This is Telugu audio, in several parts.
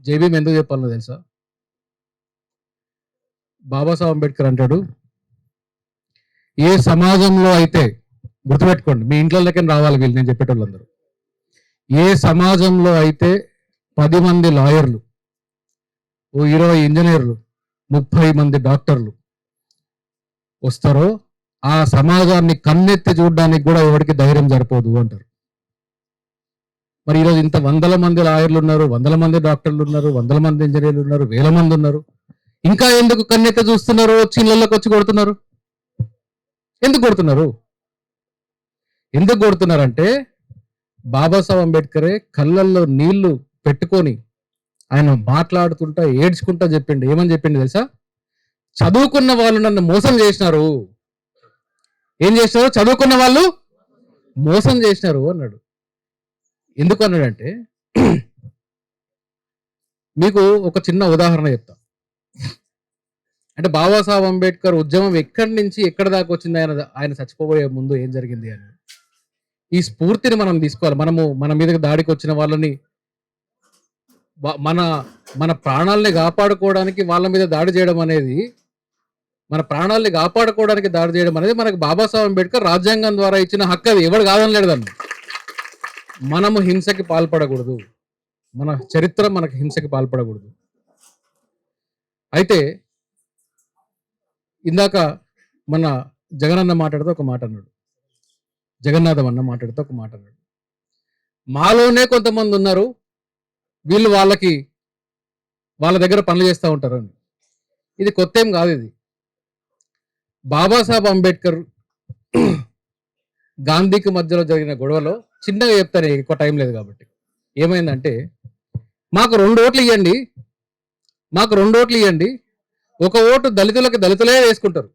జైభీం ఎందుకు చెప్పాలో తెలుసా? బాబాసాహెబ్ అంబేద్కర్ అంటాడు, ఏ సమాజంలో అయితే, గుర్తుపెట్టుకోండి, మీ ఇంట్లోకి రావాలి వీళ్ళు నేను చెప్పేటోళ్ళందరూ, ఏ సమాజంలో అయితే 10 మంది లాయర్లు, 20 ఇంజనీర్లు, 30 మంది డాక్టర్లు వస్తారో ఆ సమాజాన్ని కన్నెత్తి చూడడానికి కూడా ఎవరికి ధైర్యం సరిపోదు అంటారు. మరి ఈరోజు ఇంత 100 మంది లాయర్లు ఉన్నారు, 100 మంది డాక్టర్లు ఉన్నారు, 100 మంది ఇంజనీర్లు ఉన్నారు, 1000 మంది ఉన్నారు, ఇంకా ఎందుకు కన్నెత్తి చూస్తున్నారు? వచ్చి ఇళ్ళకి వచ్చి కొడుతున్నారు. ఎందుకు కొడుతున్నారు? ఎందుకు కొడుతున్నారంటే బాబాసాహెబ్ అంబేద్కరే కళ్ళల్లో నీళ్లు పెట్టుకొని ఆయన మాట్లాడుకుంటా ఏడ్చుకుంటా చెప్పిండు. ఏమని చెప్పిండు తెలుసా? చదువుకున్న వాళ్ళు నన్ను మోసం చేసినారు. ఏం చేసినారు? చదువుకున్న వాళ్ళు మోసం చేసినారు అన్నాడు. ఎందుకు అన్నాడంటే, మీకు ఒక చిన్న ఉదాహరణ చెప్తా. అంటే బాబాసాహెబ్ అంబేద్కర్ ఉద్యమం ఎక్కడి నుంచి ఎక్కడి దాకా వచ్చింది, ఆయన చచ్చిపోయే ముందు ఏం జరిగింది అని ఈ స్ఫూర్తిని మనం తీసుకోవాలి. మన మీదకి దాడికి వచ్చిన వాళ్ళని, మన ప్రాణాలని కాపాడుకోవడానికి వాళ్ళ మీద దాడి చేయడం అనేది, మన ప్రాణాలని కాపాడుకోవడానికి దాడి చేయడం అనేది మనకు బాబాసాహెబ్ అంబేద్కర్ రాజ్యాంగం ద్వారా ఇచ్చిన హక్కు. అది ఎవరు కాదనలేడు దాన్ని. మనము హింసకి పాల్పడకూడదు, మన చరిత్ర మనకు హింసకి పాల్పడకూడదు. అయితే ఇందాక మన జగనన్న మాట్లాడితే ఒక మాట అన్నాడు, జగన్నాథం అన్న మాట్లాడితే ఒక మాట అన్నాడు, మాలోనే కొంతమంది ఉన్నారు, వీళ్ళు వాళ్ళ దగ్గర పనులు చేస్తూ ఉంటారు అని. ఇది కొత్త ఏం కాదు. ఇది బాబాసాహెబ్ అంబేద్కర్ గాంధీకి మధ్యలో జరిగిన గొడవలో చిన్నగా చెప్తాను, ఎక్కువ టైం లేదు కాబట్టి. ఏమైందంటే, మాకు 2 ఓట్లు ఇవ్వండి, మాకు 2 ఓట్లు ఇవ్వండి, ఒక ఓటు దళితులే వేసుకుంటారు,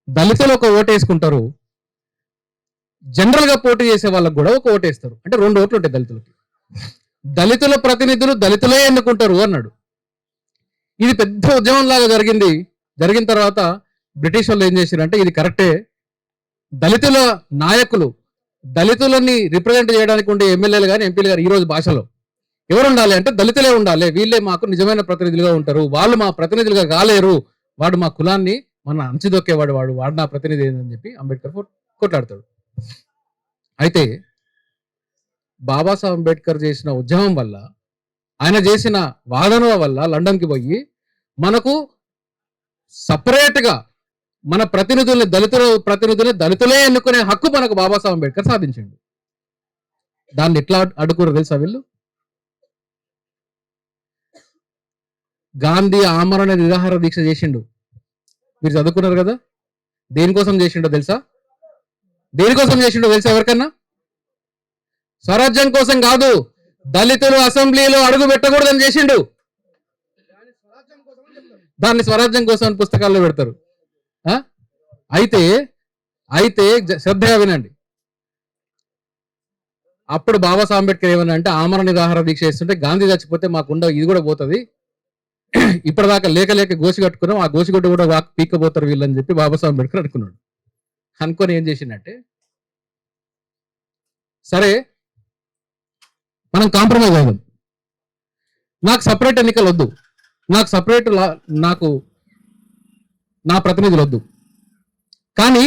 దళితులు ఒక ఓటు వేసుకుంటారు, జనరల్ గా పోటీ చేసే వాళ్ళకు కూడా ఒక ఓటు వేస్తారు. అంటే 2 ఓట్లు ఉంటాయి దళితులకి. దళితుల ప్రతినిధులు దళితులే ఎన్నుకుంటారు అన్నాడు. ఇది పెద్ద ఉద్యమం లాగా జరిగింది. జరిగిన తర్వాత బ్రిటిష్ వాళ్ళు ఏం చేశారంటే, ఇది కరెక్టే, దళితుల నాయకులు, దళితులని రిప్రజెంట్ చేయడానికి ఉండే ఎమ్మెల్యేలు కానీ ఎంపీలు గారు ఈ రోజు భాషలో ఎవరు ఉండాలి అంటే దళితులే ఉండాలి, వీళ్ళే మాకు నిజమైన ప్రతినిధులుగా ఉంటారు, వాళ్ళు మా ప్రతినిధులుగా కాలేరు, వాడు మా కులాన్ని మన అంచిదొక్కేవాడు, వాడు నా ప్రతినిధి అని చెప్పి అంబేద్కర్ కొట్లాడతాడు. అయితే బాబాసాహెబ్ అంబేద్కర్ చేసిన ఉద్యమం వల్ల, ఆయన చేసిన వాదనల వల్ల లండన్కి పోయి మనకు సపరేట్గా మన దళితులే ఎన్నుకునే హక్కు మనకు బాబాసాహెబ్ అంబేద్కర్ సాధించండు. దాన్ని ఎట్లా అడ్డుకోరు తెలుసా వీళ్ళు? గాంధీ ఆమరణ నిరాహార దీక్ష చేసిండు. మీరు చదువుకున్నారు కదా, దేనికోసం చేసిండో తెలుసా? దేనికోసం చేసిండో తెలుసా ఎవరికన్నా? స్వరాజ్యం కోసం కాదు, దళితులు అసెంబ్లీలో అడుగు పెట్టకూడదని చేసిండు. దాన్ని స్వరాజ్యం కోసం అని పుస్తకాల్లో పెడతారు. అయితే శ్రద్ధగా వినండి. అప్పుడు బాబాసాహెబ్ అంబేద్కర్ ఏమన్నా అంటే, ఆమరణ నిరాహార దీక్ష చేస్తుంటే గాంధీ చచ్చిపోతే మాకుండా ఇది కూడా పోతుంది, ఇప్పటిదాకా లేక గోసి కట్టుకున్నాం, ఆ గోసిగొడ్డ కూడా పీక్కపోతారు వీళ్ళని చెప్పి బాబాసాహెబ్ అంబేద్కర్ అనుకున్నాడు. అనుకొని ఏం చేసిందంటే, సరే మనం కాంప్రమైజ్ అవుదాం, నాకు సపరేట్ ఎన్నికలు వద్దు, నాకు నా ప్రతినిధులు వద్దు, కానీ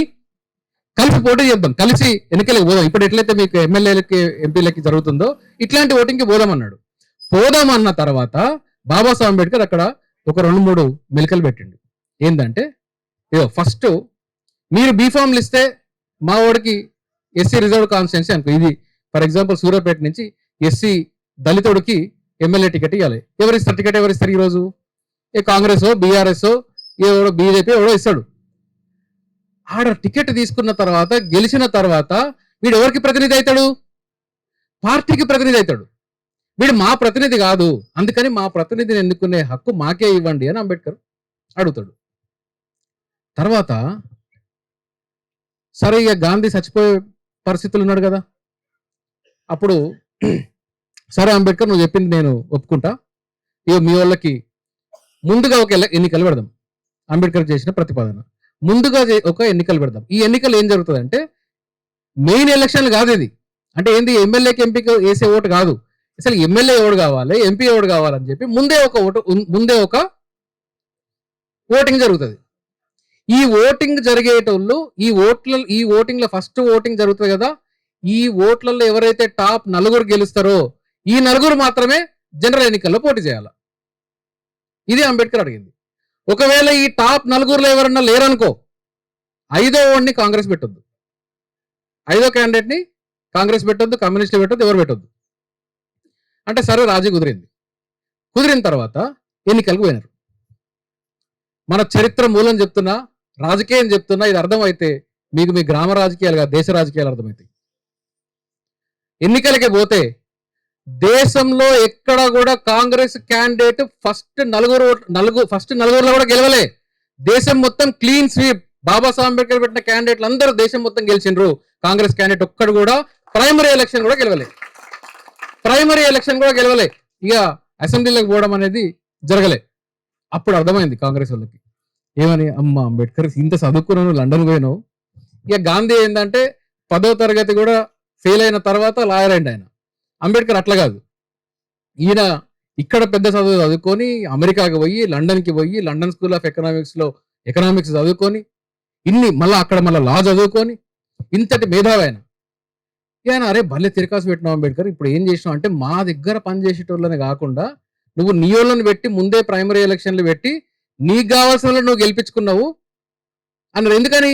కలిసి పోటీ చేద్దాం, కలిసి ఎన్నికలకు పోదాం. ఇప్పుడు ఎట్లయితే మీకు ఎమ్మెల్యేలకి ఎంపీలకి జరుగుతుందో ఇట్లాంటి ఓటింగ్కి పోదాం అన్నాడు. పోదాం అన్న తర్వాత బాబాసాహెబ్ అంబేద్కర్ అక్కడ ఒక 2-3 మెలికలు పెట్టిండు. ఏంటంటే, ఫస్ట్ మీరు బీఫామ్లు ఇస్తే మా వాడికి ఎస్సీ రిజర్వ్ కాన్స్టిట్యున్సీ అనుకో, ఇది ఫర్ ఎగ్జాంపుల్ సూర్యాపేట నుంచి ఎస్సీ దళితుడికి ఎమ్మెల్యే టికెట్ ఇవ్వాలి. ఎవరిస్తారు టికెట్? ఎవరిస్తారు ఈరోజు? ఏ కాంగ్రెస్, బీఆర్ఎస్, ఎవడో బీజేపీ ఎవడో ఇస్తాడు. ఆడ టికెట్ తీసుకున్న తర్వాత, గెలిచిన తర్వాత వీడు ఎవరికి ప్రతినిధి అవుతాడు? పార్టీకి ప్రతినిధి అవుతాడు. వీడు మా ప్రతినిధి కాదు, అందుకని మా ప్రతినిధిని ఎన్నుకునే హక్కు మాకే ఇవ్వండి అని అంబేద్కర్ అడుగుతాడు. తర్వాత సరే, ఇక గాంధీ చచ్చిపోయే పరిస్థితులు ఉన్నాడు కదా, అప్పుడు సరే అంబేద్కర్ నువ్వు చెప్పింది నేను ఒప్పుకుంటా, ఇక మీ వాళ్ళకి ముందుగా ఒక ఎన్నికలు పెడదాం. అంబేద్కర్ చేసిన ప్రతిపాదన, ముందుగా ఒక ఎన్నికలు పెడదాం. ఈ ఎన్నికలు ఏం జరుగుతుంది అంటే, మెయిన్ ఎలక్షన్లు కాదు ఇది. అంటే ఏంది, ఎమ్మెల్యేకి ఎంపీకి వేసే ఓటు కాదు, అసలు ఎమ్మెల్యే ఎవడు కావాలి, ఎంపీ ఎవడు కావాలని చెప్పి ముందే ఒక ఓటింగ్ జరుగుతుంది. ఈ ఓటింగ్ జరిగేటోళ్ళు ఈ ఓటింగ్ లో ఫస్ట్ ఓటింగ్ జరుగుతుంది కదా, ఈ ఓట్లలో ఎవరైతే టాప్ 4 గెలుస్తారో ఈ 4 మాత్రమే జనరల్ ఎన్నికల్లో పోటీ చేయాలి. ఇది అంబేద్కర్ అడిగింది. ఒకవేళ ఈ టాప్ 4లో ఎవరన్నా లేరనుకో, 5వ ఓడిని కాంగ్రెస్ పెట్టొద్దు, 5వ క్యాండిడేట్ ని కాంగ్రెస్ పెట్టొద్దు, కమ్యూనిస్టులు పెట్టొద్దు, ఎవరు పెట్టొద్దు అంటే సరే రాజీ కుదిరింది. కుదిరిన తర్వాత ఎన్నికలకు పోయినారు. మన చరిత్ర మూలం చెప్తున్నా, రాజకీయం చెప్తున్నా, ఇది అర్థమైతే మీకు మీ గ్రామ రాజకీయాలుగా దేశ రాజకీయాలు అర్థమవుతాయి. ఎన్నికలకి పోతే దేశంలో ఎక్కడ కూడా కాంగ్రెస్ క్యాండిడేట్ ఫస్ట్ నలుగురులో కూడా గెలవలే. దేశం మొత్తం క్లీన్ స్వీప్. బాబాసాహెబ్ అంబేద్కర్ పెట్టిన క్యాండిడేట్లు అందరూ దేశం మొత్తం గెలిచిండ్రు. కాంగ్రెస్ క్యాండిడేట్ ఒక్కడు కూడా ప్రైమరీ ఎలక్షన్ కూడా గెలవలే. ఇక అసెంబ్లీలోకి పోవడం అనేది జరగలే. అప్పుడు అర్థమైంది కాంగ్రెస్ వాళ్ళకి ఏమని, అమ్మ అంబేద్కర్ ఇంత చదువుకున్నాను, లండన్ పోయినావు. ఇక గాంధీ ఏంటంటే 10వ తరగతి కూడా ఫెయిల్ అయిన తర్వాత లాయర్ అయింది ఆయన. అంబేద్కర్ అట్లా కాదు, ఈయన ఇక్కడ పెద్ద చదువు చదువుకొని అమెరికాకి పోయి, లండన్కి పోయి, లండన్ స్కూల్ ఆఫ్ ఎకనామిక్స్ చదువుకొని, మళ్ళీ లా చదువుకొని ఇంతటి మేధావి ఆయన. అరే భలే తిరకాసు పెట్టినావు అంబేద్కర్, ఇప్పుడు ఏం చేసినావు అంటే మా దగ్గర పనిచేసేటోళ్ళని కాకుండా నువ్వు నియోళ్ళని పెట్టి ముందే ప్రైమరీ ఎలక్షన్లు పెట్టి నీకు కావాల్సిన వాళ్ళు నువ్వు గెలిపించుకున్నావు అన్నారు. ఎందుకని?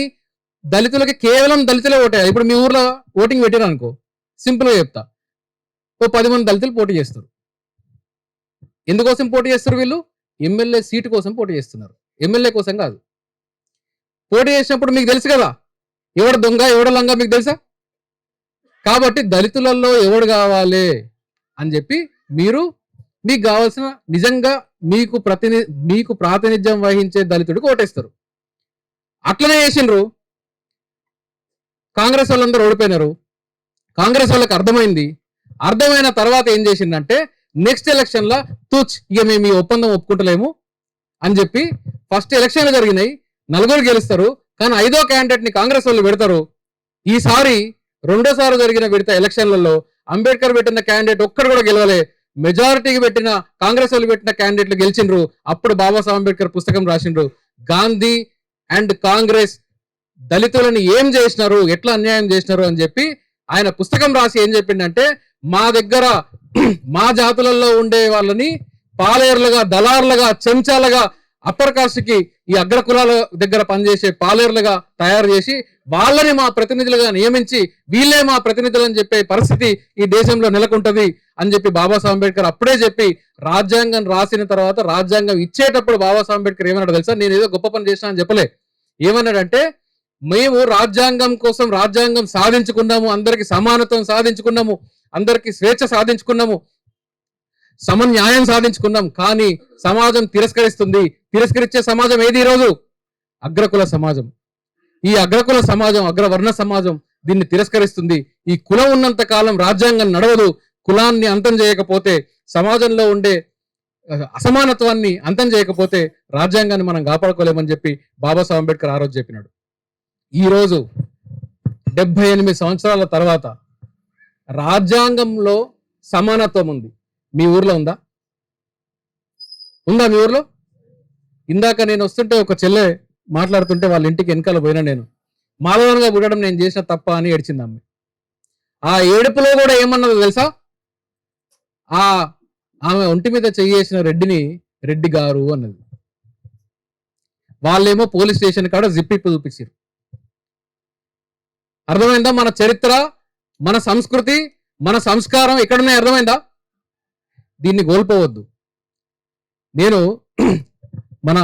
దళితులకి కేవలం దళితులే ఓటేయాలి. ఇప్పుడు మీ ఊర్లో ఓటింగ్ పెట్టారు అనుకో, సింపుల్గా చెప్తా, ఓ 10 మంది దళితులు పోటీ చేస్తారు. ఎందుకోసం పోటీ చేస్తారు? వీళ్ళు ఎమ్మెల్యే సీటు కోసం పోటీ చేస్తున్నారు, ఎమ్మెల్యే కోసం కాదు. పోటీ చేసినప్పుడు మీకు తెలుసు కదా ఎవడు దొంగ ఎవడ లంగా, మీకు తెలుసా? కాబట్టి దళితులలో ఎవడు కావాలి అని చెప్పి మీకు కావాల్సిన నిజంగా మీకు ప్రాతినిధ్యం వహించే దళితుడికి ఓటేస్తారు. అట్లనే చేసిండ్రు. కాంగ్రెస్ వాళ్ళందరూ ఓడిపోయినారు. కాంగ్రెస్ వాళ్ళకి అర్థమైన తర్వాత ఏం చేసిందంటే నెక్స్ట్ ఎలక్షన్ లా ఇక మేము ఈ ఒప్పందం ఒప్పుకుంటలేము అని చెప్పి ఫస్ట్ ఎలక్షన్లు జరిగినాయి, 4 గెలుస్తారు, కానీ 5వ క్యాండిడేట్ ని కాంగ్రెస్ వాళ్ళు పెడతారు. ఈసారి రెండోసారి జరిగిన ఎలక్షన్లలో అంబేద్కర్ పెట్టిన క్యాండిడేట్ ఒక్కడు కూడా గెలవలే. మెజారిటీకి పెట్టిన కాంగ్రెస్ వాళ్ళు పెట్టిన క్యాండిడేట్లు గెలిచిండ్రు. అప్పుడు బాబాసాహెబ్ అంబేద్కర్ పుస్తకం రాసిండ్రు, గాంధీ అండ్ కాంగ్రెస్ దళితులను ఏం చేసినారు, ఎట్లా అన్యాయం చేసినారు అని చెప్పి ఆయన పుస్తకం రాసి ఏం చెప్పిండంటే, మా జాతులలో ఉండే వాళ్ళని పాలేర్లుగా, దళారులుగా, చెంచాలుగా, అప్పర్ కాస్ట్ కి ఈ అగ్రకులాల దగ్గర పనిచేసే పాలేర్లుగా తయారు చేసి వాళ్ళని మా ప్రతినిధులుగా నియమించి వీళ్ళే మా ప్రతినిధులు అని చెప్పే పరిస్థితి ఈ దేశంలో నెలకొంటది అని చెప్పి బాబాసాహెబ్ అంబేద్కర్ అప్పుడే చెప్పి, రాజ్యాంగం రాసిన తర్వాత రాజ్యాంగం ఇచ్చేటప్పుడు బాబాసాహెబ్ అంబేద్కర్ ఏమన్నాడు తెలుసా? నేను ఏదో గొప్ప పని చేసినా అని చెప్పలే. ఏమన్నాడంటే, మేము రాజ్యాంగం కోసం రాజ్యాంగం సాధించుకున్నాము, అందరికి సమానత్వం సాధించుకున్నాము, అందరికి స్వేచ్ఛ సాధించుకున్నాము, సమన్యాయం సాధించుకున్నాం, కానీ సమాజం తిరస్కరించే సమాజం ఏది? ఈరోజు అగ్రకుల సమాజం. ఈ అగ్రకుల సమాజం, అగ్రవర్ణ సమాజం దీన్ని తిరస్కరిస్తుంది. ఈ కులం ఉన్నంత కాలం రాజ్యాంగం నడవదు. కులాన్ని అంతం చేయకపోతే, సమాజంలో ఉండే అసమానత్వాన్ని అంతం చేయకపోతే రాజ్యాంగాన్ని మనం కాపాడుకోలేమని చెప్పి బాబాసాహెబ్ అంబేద్కర్ ఆ రోజు చెప్పినాడు. ఈరోజు 78 సంవత్సరాల తర్వాత రాజ్యాంగంలో సమానత్వం ఉంది. మీ ఊర్లో ఉందా? మీ ఊర్లో? ఇందాక నేను వస్తుంటే ఒక చెల్లె మాట్లాడుతుంటే వాళ్ళ ఇంటికి వెనకాల పోయినా, నేను మాలవరంగా పుట్టడం నేను చేసిన తప్ప అని ఏడ్చింది ఆమె. ఆ ఏడుపులో కూడా ఏమన్నదో తెలుసా? ఆమె ఒంటి మీద చెయ్యేసిన రెడ్డిని రెడ్డి గారు అన్నది. వాళ్ళేమో పోలీస్ స్టేషన్ కాడ జిప్పిప్పు చూపించారు. అర్థమైందా? మన చరిత్ర, మన సంస్కృతి, మన సంస్కారం ఎక్కడున్నాయి? అర్థమైందా? దీన్ని కోల్పోవద్దు. నేను మన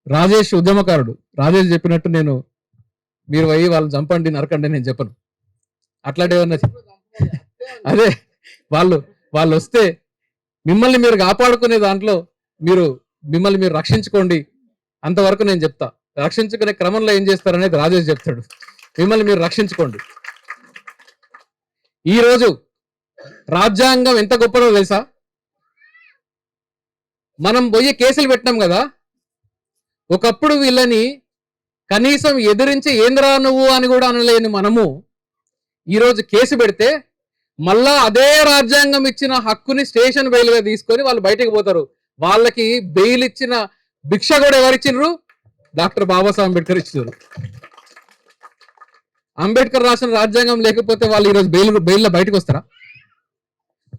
రాజేష్ ఉద్యమకారుడు రాజేష్ చెప్పినట్టు మీరు పోయి వాళ్ళని చంపండి, నరకండి నేను చెప్పను. అట్లాంటివన్నా అదే వాళ్ళు వస్తే మిమ్మల్ని మీరు కాపాడుకునే దాంట్లో మిమ్మల్ని మీరు రక్షించుకోండి అంతవరకు నేను చెప్తా. రక్షించుకునే క్రమంలో ఏం చేస్తారనేది రాజేష్ చెప్తాడు. మిమ్మల్ని మీరు రక్షించుకోండి. ఈరోజు రాజ్యాంగం ఎంత గొప్పదో తెలుసా? మనం పోయి కేసులు పెట్టినాం కదా, ఒకప్పుడు వీళ్ళని కనీసం ఎదిరించి ఏంద్రా నువ్వు అని కూడా అనలేని మనము ఈరోజు కేసు పెడితే మళ్ళా అదే రాజ్యాంగం ఇచ్చిన హక్కుని స్టేషన్ బెయిల్గా తీసుకొని వాళ్ళు బయటకు పోతారు. వాళ్ళకి బెయిల్ ఇచ్చిన భిక్ష కూడా ఎవరిచ్చిర్రు? డాక్టర్ బాబాసాహెబ్ అంబేద్కర్ ఇచ్చినారు. అంబేద్కర్ రాసిన రాజ్యాంగం లేకపోతే వాళ్ళు ఈరోజు బెయిల్లో బయటకు వస్తారా?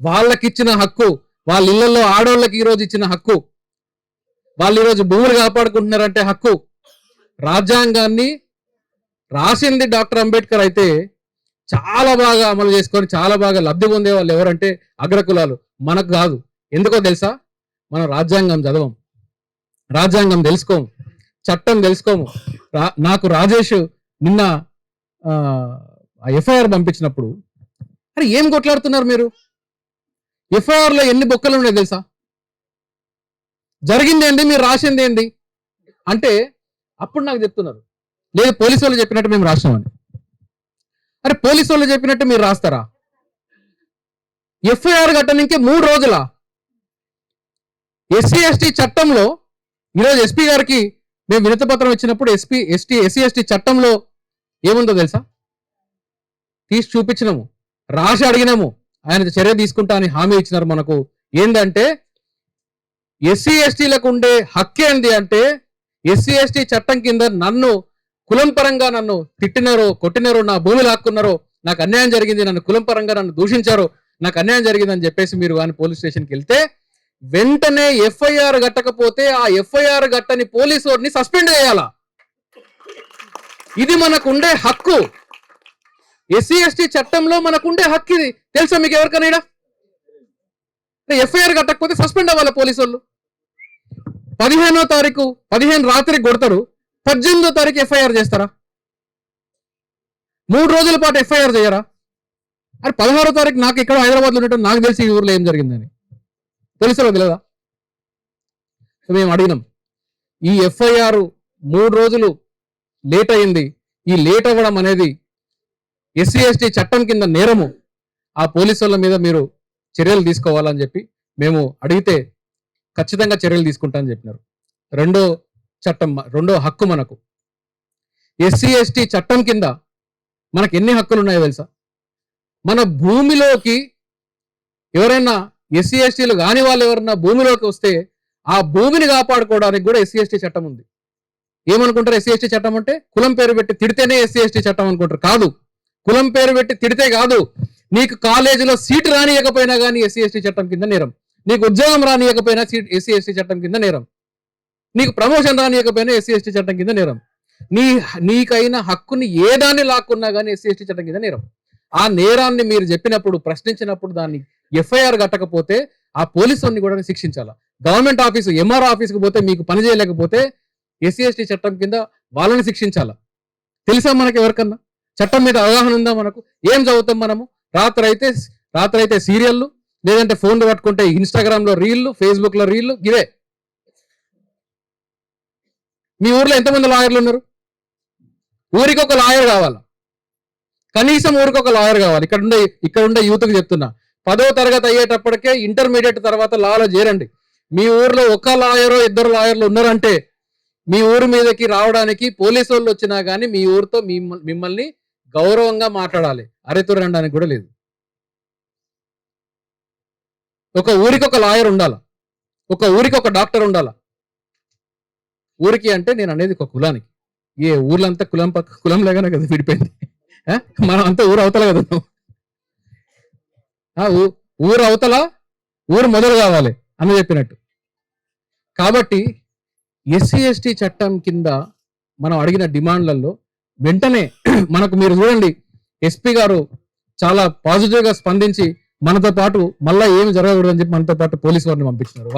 వాళ్ళకి ఇచ్చిన హక్కు, వాళ్ళ ఇళ్లలో ఆడోళ్ళకి ఈరోజు ఇచ్చిన హక్కు, వాళ్ళు ఈరోజు భూములు కాపాడుకుంటున్నారంటే హక్కు. రాజ్యాంగాన్ని రాసింది డాక్టర్ అంబేద్కర్ అయితే చాలా బాగా అమలు చేసుకొని చాలా బాగా లబ్ధి పొందే వాళ్ళు ఎవరంటే అగ్రకులాలు. మనకు కాదు. ఎందుకో తెలుసా? మనం రాజ్యాంగం చదవం, రాజ్యాంగం తెలుసుకోము, చట్టం తెలుసుకోము. నాకు రాజేష్ నిన్న ఎఫ్ఐఆర్ పంపించినప్పుడు, అరే ఏం కొట్లాడుతున్నారు మీరు? ఎఫ్ఐఆర్ లో ఎన్ని బొక్కలు ఉన్నాయి తెలుసా? జరిగింది ఏంది, మీరు రాసింది ఏంది అంటే అప్పుడు నాకు చెప్తున్నారు, లేదు పోలీసు వాళ్ళు చెప్పినట్టు మేము రాసినామని. అరే పోలీసు వాళ్ళు చెప్పినట్టు మీరు రాస్తారా? ఎఫ్ఐఆర్ కట్టడానికి 3 రోజుల ఎస్సీ ఎస్టీ చట్టంలో ఈరోజు ఎస్పీ గారికి మేము వినతి పత్రం ఇచ్చినప్పుడు ఎస్సీ ఎస్టీ చట్టంలో ఏముందో తెలుసా? తీసి చూపించినాము, రాసి అడిగినాము, ఆయన చర్య తీసుకుంటా అని హామీ ఇచ్చినారు మనకు. ఏంటంటే ఎస్సీ ఎస్టీలకు ఉండే హక్కు ఏంది అంటే, ఎస్సీ ఎస్టీ చట్టం కింద నన్ను కులం పరంగా నన్ను తిట్టినారో కొట్టినారో, నా భూమి లాక్కున్నారో, నాకు అన్యాయం జరిగింది, నన్ను కులం పరంగా నన్ను దూషించారో, నాకు అన్యాయం జరిగిందని చెప్పేసి మీరు కానీ పోలీస్ స్టేషన్కి వెళ్తే వెంటనే ఎఫ్ఐఆర్ కట్టకపోతే ఆ ఎఫ్ఐఆర్ కట్టని పోలీసు వారిని సస్పెండ్ చేయాలా? ఇది మనకుండే హక్కు. ఎస్సీ ఎస్టీ చట్టంలో మనకుండే హక్కు ఇది. తెలుసా మీకు ఎవరికైనా? ఎఫ్ఐఆర్ కట్టకపోతే సస్పెండ్ అవ్వాలి పోలీసు వాళ్ళు. 15వ తారీఖు 15 రాత్రికి కొడతారు, 18వ తారీఖు ఎఫ్ఐఆర్ చేస్తారా? 3 రోజుల పాటు ఎఫ్ఐఆర్ చేయరా? అది 16వ తారీఖు నాకు ఇక్కడ హైదరాబాద్లో ఉన్నట్టు నాకు తెలిసి ఈ ఊర్లో ఏం జరిగిందని పోలీసులకు తెలియదా? మేము అడిగినాం. ఈ ఎఫ్ఐఆర్ 3 రోజులు లేట్ అయింది. ఈ లేట్ అవ్వడం అనేది ఎస్సీ ఎస్టీ చట్టం కింద నేరము. ఆ పోలీసు వాళ్ళ మీద మీరు చర్యలు తీసుకోవాలని చెప్పి మేము అడిగితే ఖచ్చితంగా చర్యలు తీసుకుంటామని చెప్పినారు. రెండో హక్కు మనకు ఎస్సీ ఎస్టీ చట్టం కింద మనకు ఎన్ని హక్కులు ఉన్నాయో తెలుసా? మన భూమిలోకి ఎవరైనా ఎస్సీ ఎస్టీలు కాని వాళ్ళు ఎవరన్నా భూమిలోకి వస్తే ఆ భూమిని కాపాడుకోవడానికి కూడా ఎస్సీ ఎస్టీ చట్టం ఉంది. ఏమనుకుంటారు ఎస్సీ ఎస్టీ చట్టం అంటే? కులం పేరు పెట్టి తిడితేనే ఎస్సీ ఎస్టీ చట్టం అనుకుంటారు. కాదు, కులం పేరు పెట్టి తిడితే కాదు, నీకు కాలేజీలో సీటు రానియకపోయినా కానీ ఎస్సీ ఎస్టీ చట్టం కింద నేరం, నీకు ఉద్యోగం రానియకపోయినా ఎస్సీ ఎస్టీ చట్టం కింద నేరం, నీకు ప్రమోషన్ రానియకపోయినా ఎస్సీ ఎస్టీ చట్టం కింద నేరం, నీకైన హక్కుని ఏ దాన్ని లాక్కున్నా కానీ ఎస్సీ ఎస్టీ చట్టం కింద నేరం. ఆ నేరాన్ని మీరు చెప్పినప్పుడు, ప్రశ్నించినప్పుడు దాన్ని ఎఫ్ఐఆర్ కట్టకపోతే ఆ పోలీసుని కూడా శిక్షించాలా. గవర్నమెంట్ ఆఫీసు ఎంఆర్ ఆఫీస్కి పోతే మీకు పని చేయలేకపోతే ఎస్సీ ఎస్టీ చట్టం కింద వాళ్ళని శిక్షించాలా. తెలుసా మనకి ఎవరికన్నా? చట్టం మీద అవగాహన ఉందా మనకు? ఏం చదువుతాం మనము? రాత్రి అయితే సీరియళ్ళు, లేదంటే ఫోన్లు పట్టుకుంటే ఇన్స్టాగ్రామ్లో రీళ్లు, ఫేస్బుక్లో రీళ్లు, ఇవే. మీ ఊర్లో ఎంతమంది లాయర్లు ఉన్నారు? ఊరికి ఒక లాయర్ కావాలా, కనీసం ఊరికి ఒక లాయర్ కావాలి. ఇక్కడ ఉండే యూత్కి చెప్తున్నా, 10వ తరగతి అయ్యేటప్పటికే ఇంటర్మీడియట్ తర్వాత లాలో చేరండి. మీ ఊర్లో ఒక లాయరో 2 లాయర్లు ఉన్నారంటే మీ ఊరి మీదకి రావడానికి పోలీసు వాళ్ళు వచ్చినా కానీ మీ ఊరితో మిమ్మల్ని గౌరవంగా మాట్లాడాలి. అరెతురనడానికి కూడా లేదు. ఒక ఊరికి ఒక లాయర్ ఉండాల, ఒక ఊరికి ఒక డాక్టర్ ఉండాల. ఊరికి అంటే నేను అనేది ఒక కులానికి. ఏ ఊర్లంతా కులం లేగానే కదా విడిపోయింది. మనం అంతా ఊరు అవతల కదా. ఊరు అవతల ఊరు మొదలు కావాలి అని చెప్పినట్టు. కాబట్టి ఎస్సీ ఎస్టీ చట్టం కింద మనం అడిగిన డిమాండ్లలో వెంటనే మనకు మీరు చూడండి, ఎస్పీ గారు చాలా పాజిటివ్గా స్పందించి మనతో పాటు మళ్ళీ ఏమి జరగకూడదని చెప్పి మనతో పాటు పోలీసు వారిని పంపించినారు.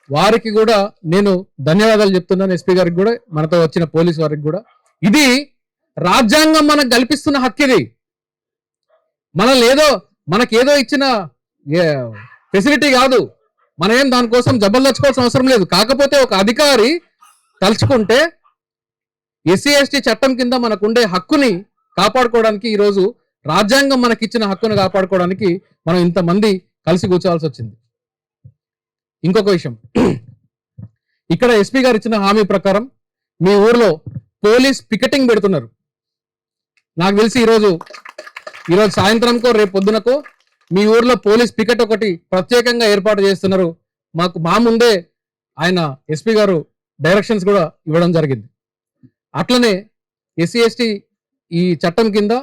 వారికి కూడా నేను ధన్యవాదాలు చెప్తున్నాను. ఎస్పీ గారికి కూడా, మనతో వచ్చిన పోలీసు వారికి కూడా. ఇది రాజ్యాంగం మనకు కల్పిస్తున్న హక్కు. ఇది మనకేదో ఇచ్చిన ఫెసిలిటీ కాదు. మనం ఏం దానికోసం జబ్బలు అవసరం లేదు. కాకపోతే ఒక అధికారి తలుచుకుంటే ఎస్సీ ఎస్టీ చట్టం కింద మనకుండే హక్కుని కాపాడుకోవడానికి, ఈరోజు రాజ్యాంగం మనకిచ్చిన హక్కును కాపాడుకోవడానికి మనం ఇంతమంది కలిసి కూర్చోవాల్సి వచ్చింది. ఇంకొక విషయం, ఇక్కడ ఎస్పీ గారు ఇచ్చిన హామీ ప్రకారం మీ ఊర్లో పోలీస్ పికెటింగ్ పెడుతున్నారు. నాకు తెలిసి ఈరోజు ఈరోజు సాయంత్రంకో రేపు పొద్దునకో మీ ఊర్లో పోలీస్ పికెట్ ఒకటి ప్రత్యేకంగా ఏర్పాటు చేస్తున్నారు. మా ముందే ఆయన ఎస్పీ గారు డైరెక్షన్స్ కూడా ఇవ్వడం జరిగింది. అట్లనే ఎస్సీ ఎస్టీ ఈ చట్టం కింద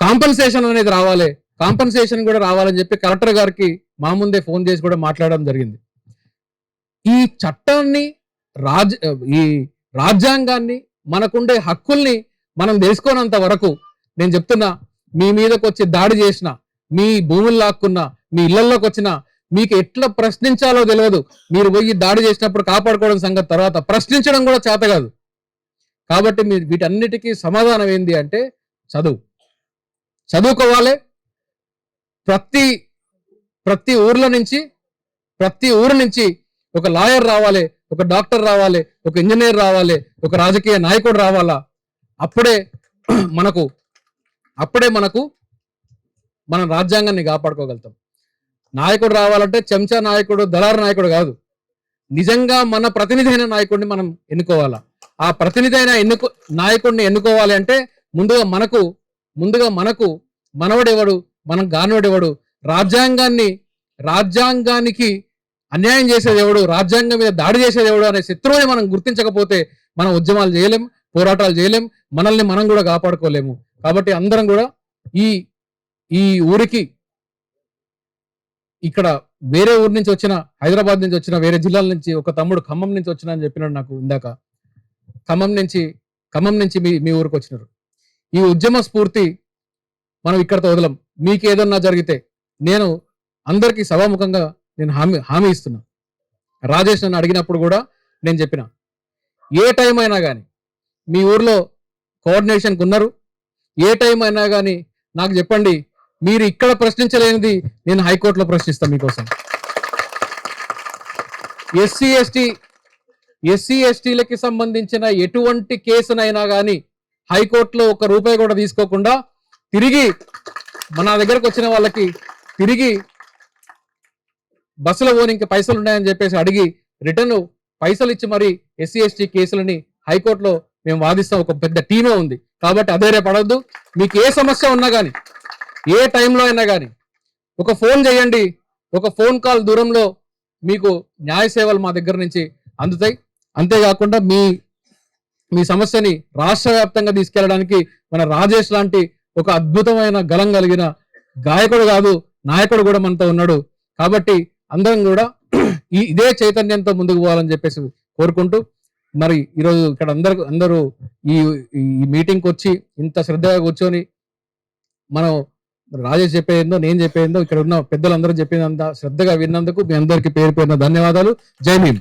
కాంపన్సేషన్ అనేది రావాలి, కాంపన్సేషన్ కూడా రావాలని చెప్పి కలెక్టర్ గారికి మా ముందే ఫోన్ చేసి కూడా మాట్లాడడం జరిగింది. ఈ చట్టాన్ని ఈ రాజ్యాంగాన్ని మనకుండే హక్కుల్ని మనం తెలుసుకోనంత వరకు నేను చెప్తున్నా, మీ మీదకి వచ్చి దాడి చేసిన, మీ భూములు లాక్కున్న, మీ ఇళ్లలోకి వచ్చిన మీకు ఎట్లా ప్రశ్నించాలో తెలియదు. మీరు పోయి దాడి చేసినప్పుడు కాపాడుకోవడం సంగతి తర్వాత, ప్రశ్నించడం కూడా చేత కాదు. కాబట్టి మీరు వీటన్నిటికీ సమాధానం ఏంది అంటే చదువుకోవాలి. ప్రతి ఊరు నుంచి ఒక లాయర్ రావాలి, ఒక డాక్టర్ రావాలి, ఒక ఇంజనీర్ రావాలి, ఒక రాజకీయ నాయకుడు రావాలా. అప్పుడే మనకు మనం రాజ్యాంగాన్ని కాపాడుకోగలుగుతాం. నాయకుడు రావాలంటే చెంచా నాయకుడు, దళారు నాయకుడు కాదు, నిజంగా మన ప్రతినిధి అయిన నాయకుడిని మనం ఎన్నుకోవాలా. ఆ ప్రతినిధి అయిన నాయకుడిని ఎన్నుకోవాలి అంటే ముందుగా మనకు మనవడెవడు, మనం గానోడెవడు, రాజ్యాంగానికి అన్యాయం చేసేది ఎవడు, రాజ్యాంగం మీద దాడి చేసేది ఎవడు అనే శత్రువుని మనం గుర్తించకపోతే మనం ఉద్యమాలు చేయలేం, పోరాటాలు చేయలేం, మనల్ని మనం కూడా కాపాడుకోలేము. కాబట్టి అందరం కూడా ఈ ఊరికి ఇక్కడ వేరే ఊరి నుంచి వచ్చిన, హైదరాబాద్ నుంచి వచ్చిన, వేరే జిల్లాల నుంచి ఒక తమ్ముడు ఖమ్మం నుంచి వచ్చిన అని చెప్పినాడు నాకు ఇందాక. ఖమ్మం నుంచి మీ ఊరికి వచ్చినారు. ఈ ఉద్యమ స్ఫూర్తి మనం ఇక్కడతో వదలం. మీకు ఏదన్నా జరిగితే నేను అందరికీ సభాముఖంగా నేను హామీ ఇస్తున్నా. రాజేష్ నన్ను అడిగినప్పుడు కూడా నేను చెప్పిన, ఏ టైం అయినా కానీ మీ ఊర్లో కోఆర్డినేషన్కి ఉన్నారు, ఏ టైం అయినా కానీ నాకు చెప్పండి. మీరు ఇక్కడ ప్రశ్నించలేనిది నేను హైకోర్టులో ప్రశ్నిస్తాను మీకోసం. ఎస్సీ ఎస్టీలకి సంబంధించిన ఎటువంటి కేసునైనా కానీ హైకోర్టులో ₹1 కూడా తీసుకోకుండా తిరిగి మన దగ్గరకు వచ్చిన వాళ్ళకి తిరిగి బస్సులో పోని ఇంకా పైసలు ఉన్నాయని చెప్పేసి అడిగి రిటర్న్ పైసలు ఇచ్చి మరి ఎస్సీ ఎస్టీ కేసులని హైకోర్టులో మేము వాదిస్తాం. ఒక పెద్ద టీమే ఉంది. కాబట్టి అధైర్యపడొద్దు. మీకు ఏ సమస్య ఉన్నా కానీ, ఏ టైంలో అయినా కానీ ఒక ఫోన్ చేయండి. ఒక ఫోన్ కాల్ దూరంలో మీకు న్యాయ సేవలు మా దగ్గర నుంచి అందుతాయి. అంతేకాకుండా మీ సమస్యని రాష్ట్ర వ్యాప్తంగా తీసుకెళ్ళడానికి మన రాజేష్ లాంటి ఒక అద్భుతమైన గలం కలిగిన గాయకుడు కాదు, నాయకుడు కూడా మనతో ఉన్నాడు. కాబట్టి అందరం కూడా ఇదే చైతన్యంతో ముందుకు పోవాలని చెప్పేసి కోరుకుంటూ, మరి ఈరోజు ఇక్కడ అందరూ ఈ మీటింగ్కి వచ్చి ఇంత శ్రద్ధగా కూర్చొని మనం రాజేష్ చెప్పేందో, నేను చెప్పేందో, ఇక్కడ ఉన్న పెద్దలందరూ చెప్పేదంతా శ్రద్ధగా విన్నందుకు మీ అందరికీ పేరు పేరున ధన్యవాదాలు. జై భీమ్.